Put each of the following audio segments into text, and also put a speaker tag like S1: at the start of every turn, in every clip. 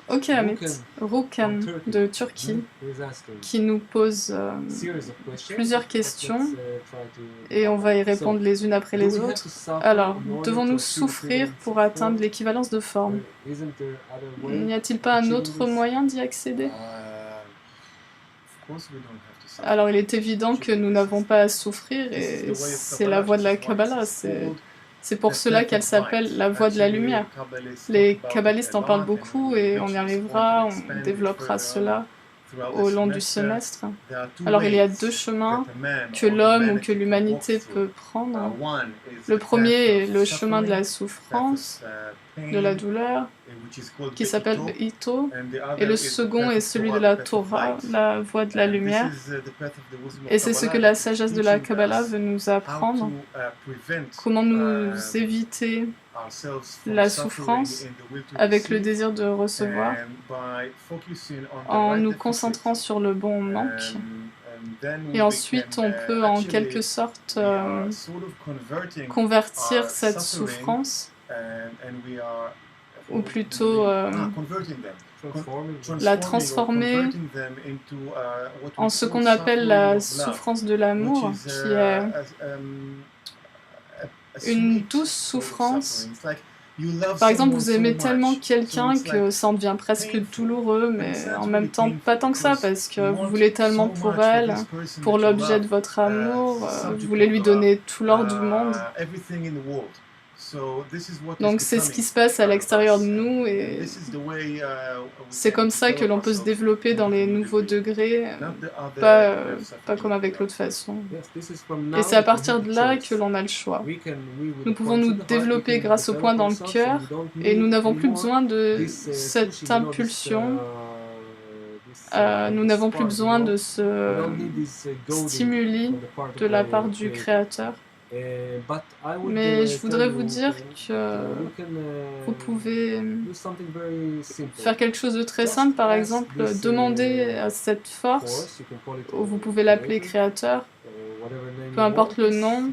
S1: Ok, Amit, Rukan de Turquie, qui nous pose plusieurs questions et on va y répondre les unes après les autres. Alors, devons-nous souffrir pour atteindre l'équivalence de forme? N'y a-t-il pas un autre moyen d'y accéder? Alors, il est évident que nous n'avons pas à souffrir et c'est la voie de la Kabbalah. C'est pour cela qu'elle s'appelle la voie de la lumière. Les kabbalistes en parlent beaucoup et on y arrivera, on développera cela au long du semestre. Alors il y a deux chemins que l'homme ou que l'humanité peut prendre. Le premier est le chemin de la souffrance, de la douleur, qui s'appelle Ito, et le second est celui de la Torah, la voie de la lumière. Et c'est ce que la sagesse de la Kabbalah veut nous apprendre, comment nous éviter la souffrance avec le désir de recevoir, en nous concentrant sur le bon manque. Et ensuite, on peut en quelque sorte convertir cette souffrance, ou plutôt la transformer en ce qu'on appelle la souffrance de l'amour, qui est une douce souffrance. Par exemple, vous aimez tellement quelqu'un que ça en devient presque douloureux, mais en même temps pas tant que ça, parce que vous voulez tellement pour elle, pour l'objet de votre amour, vous voulez lui donner tout l'or du monde. Donc c'est ce qui se passe à l'extérieur de nous et c'est comme ça que l'on peut se développer dans les nouveaux degrés, pas comme avec l'autre façon. Et c'est à partir de là que l'on a le choix. Nous pouvons nous développer grâce au point dans le cœur et nous n'avons plus besoin de cette impulsion, nous n'avons plus besoin de ce stimuli de la part du Créateur. Mais je voudrais vous dire que vous pouvez faire quelque chose de très simple, par exemple, demander à cette force, ou vous pouvez l'appeler Créateur, peu importe le nom,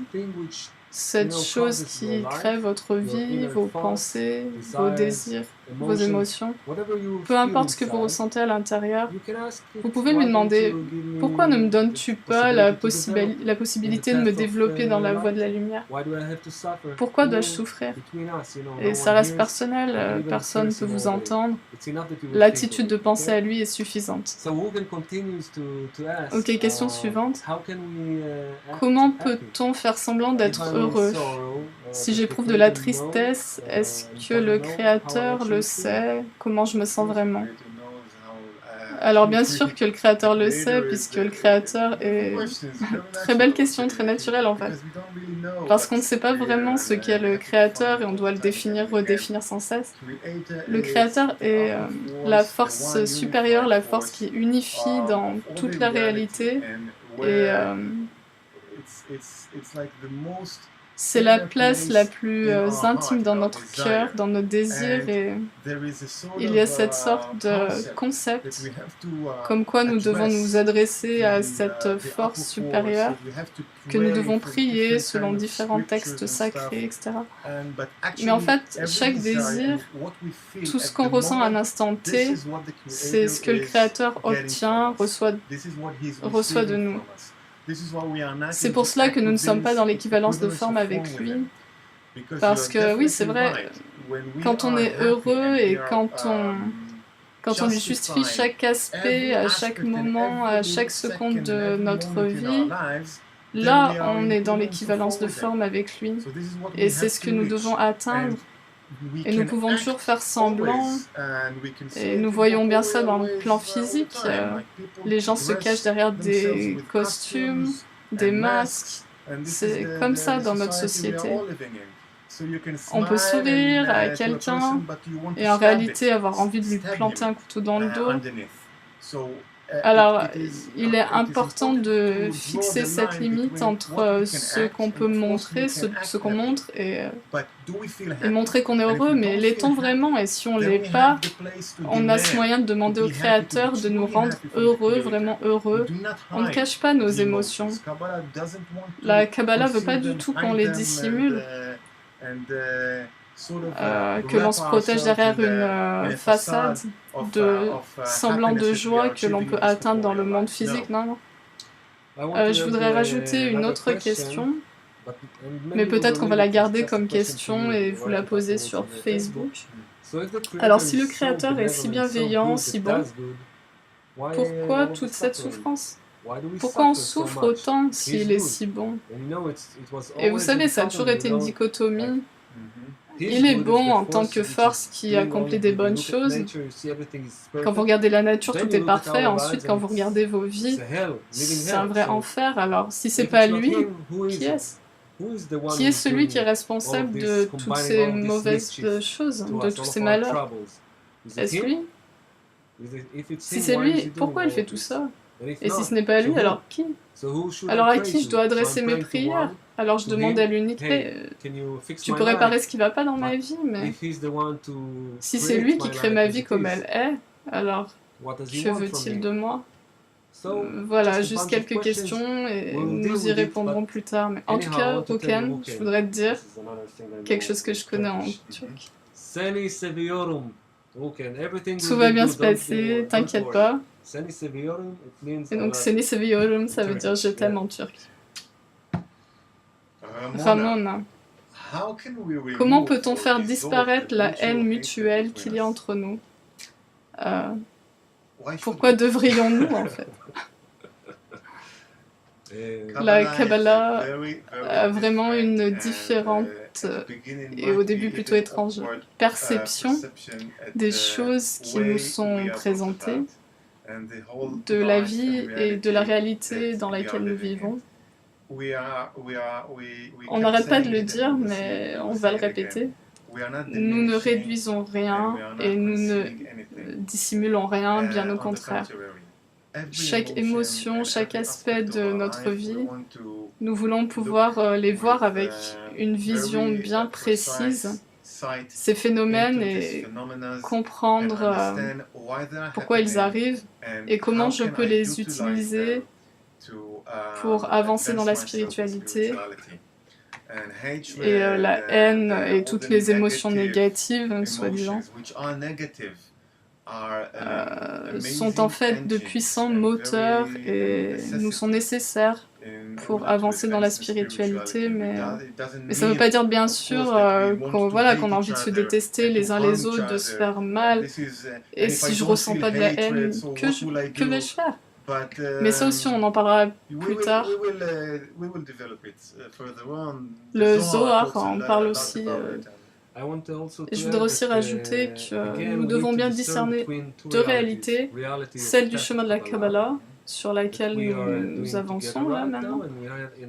S1: cette chose qui crée votre vie, vos pensées, vos désirs, vos émotions, peu importe ce que vous ressentez à l'intérieur, vous pouvez lui demander « Pourquoi ne me donnes-tu pas la possibilité de me développer dans la voie de la lumière? Pourquoi dois-je souffrir ?» Et ça reste personnel, personne ne peut vous entendre. L'attitude de penser à lui est suffisante. Ok, question suivante. Comment peut-on faire semblant d'être heureux? Si j'éprouve de la tristesse, est-ce que le Créateur le sait? Comment je me sens vraiment? Alors bien sûr que le Créateur le sait, puisque le Créateur est... Très belle question, très naturelle en fait. Parce qu'on ne sait pas vraiment ce qu'est le Créateur et on doit le définir, redéfinir sans cesse. Le Créateur est la force supérieure, la force qui unifie dans toute la réalité et c'est la place la plus intime dans notre cœur, dans nos désirs, et il y a cette sorte de concept comme quoi nous devons nous adresser à cette force supérieure, que nous devons prier selon différents textes sacrés, etc. Mais en fait, chaque désir, tout ce qu'on ressent à l'instant T, c'est ce que le Créateur obtient, reçoit de nous. C'est pour cela que nous ne sommes pas dans l'équivalence de forme avec lui, parce que oui, c'est vrai, quand on est heureux et quand on lui justifie chaque aspect, à chaque moment, à chaque seconde de notre vie, là, on est dans l'équivalence de forme avec lui, et c'est ce que nous devons atteindre. Et nous pouvons toujours faire semblant, et nous voyons bien ça dans le plan physique. Les gens se cachent derrière des costumes, des masques. C'est comme ça dans notre société. On peut sourire à quelqu'un et en réalité avoir envie de lui planter un couteau dans le dos. Alors, il est important de fixer cette limite entre ce qu'on peut montrer, ce qu'on montre, et montrer qu'on est heureux, mais l'est-on vraiment? Et si on ne l'est pas, on a ce moyen de demander au Créateur de nous rendre heureux, vraiment heureux. On ne cache pas nos émotions. La Kabbalah ne veut pas du tout qu'on les dissimule. que l'on se protège derrière une façade de semblant de joie que l'on peut atteindre dans le monde physique. Non, non. Je voudrais rajouter une autre question, mais peut-être qu'on va la garder comme question et vous la poser sur Facebook. Alors, si le Créateur est si bienveillant, si bon, pourquoi toute cette souffrance? Pourquoi on souffre autant s'il est si bon? Et vous savez, ça a toujours été une dichotomie. Il est bon en tant que force qui accomplit des bonnes choses. Quand vous regardez la nature, tout est parfait. Ensuite, quand vous regardez vos vies, c'est un vrai enfer. Alors, si c'est pas lui, qui est-ce? Qui est celui qui est responsable de toutes ces mauvaises choses, de tous ces malheurs? Est-ce lui? Si c'est lui, pourquoi il fait tout ça? Et si ce n'est pas lui, alors qui? Alors à qui je dois adresser mes prières? Alors je demande à l'unité, tu peux réparer ce qui ne va pas dans ma vie, mais si c'est lui qui crée ma vie comme elle est, alors que veut-il de moi? Voilà, juste quelques questions et nous y répondrons plus tard. Mais en tout cas, Oken, je voudrais te dire quelque chose que je connais en turc. Tout va bien se passer, t'inquiète pas. Et donc, Seni seviyorum, ça veut dire je t'aime en turc. Ramona, comment peut-on faire disparaître la haine mutuelle qu'il y a entre nous? Pourquoi devrions-nous, en fait? La Kabbalah a vraiment une différente, et au début plutôt étrange, perception des choses qui nous sont présentées, de la vie et de la réalité dans laquelle nous vivons. On n'arrête pas de le dire, mais on va le répéter. Nous ne réduisons rien et nous ne dissimulons rien, bien au contraire. Chaque émotion, chaque aspect de notre vie, nous voulons pouvoir les voir avec une vision bien précise, ces phénomènes, et comprendre pourquoi ils arrivent et comment je peux les utiliser pour avancer dans la spiritualité. Et la haine et toutes les émotions négatives, soi-disant, sont en fait de puissants moteurs et nous sont nécessaires pour avancer dans la spiritualité, mais ça ne veut pas dire bien sûr qu'on a envie de se détester les uns les autres, de se faire mal, et si je ressens pas de la haine, que vais-je faire? Mais ça aussi, on en parlera plus tard. Le Zohar en parle aussi. Et je voudrais aussi rajouter que nous devons bien discerner deux réalités, celle du chemin de la Kabbalah, sur laquelle nous avançons là maintenant,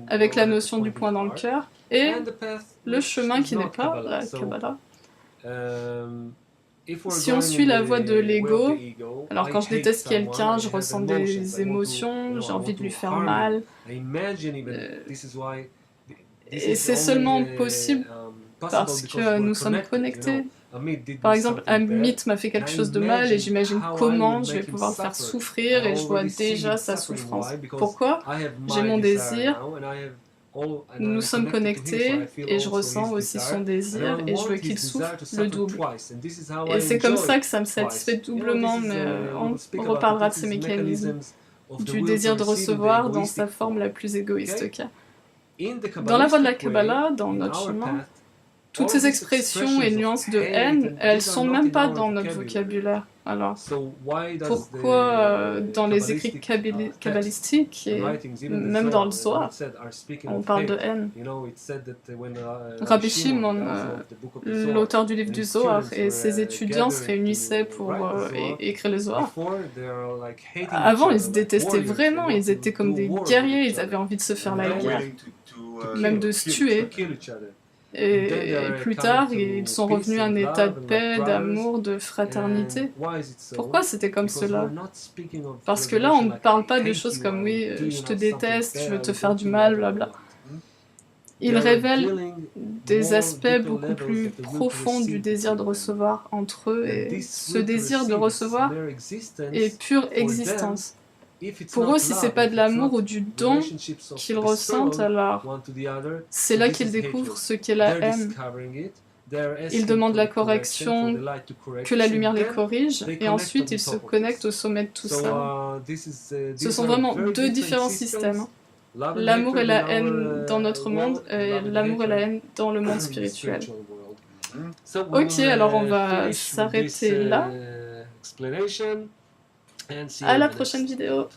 S1: avec la notion du point dans le cœur, et le chemin qui n'est pas la Kabbalah. Si on suit la voie de l'ego, alors quand je déteste quelqu'un, je ressens des émotions, j'ai envie de lui faire mal, et c'est seulement possible parce que nous sommes connectés. Par exemple, Amit m'a fait quelque chose de mal et j'imagine comment je vais pouvoir le faire souffrir et je vois déjà sa souffrance. Pourquoi? J'ai mon désir, nous sommes connectés et je ressens aussi son désir et je veux qu'il souffre le double. Et c'est comme ça que ça me satisfait doublement, mais on reparlera de ces mécanismes, du désir de recevoir dans sa forme la plus égoïste qu'il y a. Dans la voie de la Kabbalah, dans notre chemin, toutes ces expressions et nuances de haine, elles sont même pas dans notre vocabulaire. Alors, pourquoi dans les écrits kabbalistiques et même dans le Zohar, on parle de haine? Rabbi Shimon, l'auteur du livre du Zohar, et ses étudiants se réunissaient pour écrire le Zohar. Avant, ils se détestaient vraiment, ils étaient comme des guerriers, ils avaient envie de se faire la guerre, même de se tuer. Et plus tard, ils sont revenus à un état de paix, d'amour, de fraternité. Pourquoi c'était comme cela? Parce que là, on ne parle pas de choses comme « oui, je te déteste, je veux te faire du mal, blabla ». Il révèle des aspects beaucoup plus profonds du désir de recevoir entre eux, et ce désir de recevoir est pure existence. Pour eux, si c'est pas de l'amour ou du don qu'ils ressentent, alors c'est là qu'ils découvrent ce qu'est la haine. Ils demandent la correction, que la lumière les corrige, et ensuite ils se connectent au sommet de tout ça. Ce sont vraiment deux différents systèmes. L'amour et la haine dans notre monde, et l'amour et la haine dans le monde spirituel. Ok, alors on va s'arrêter là. À la prochaine vidéo.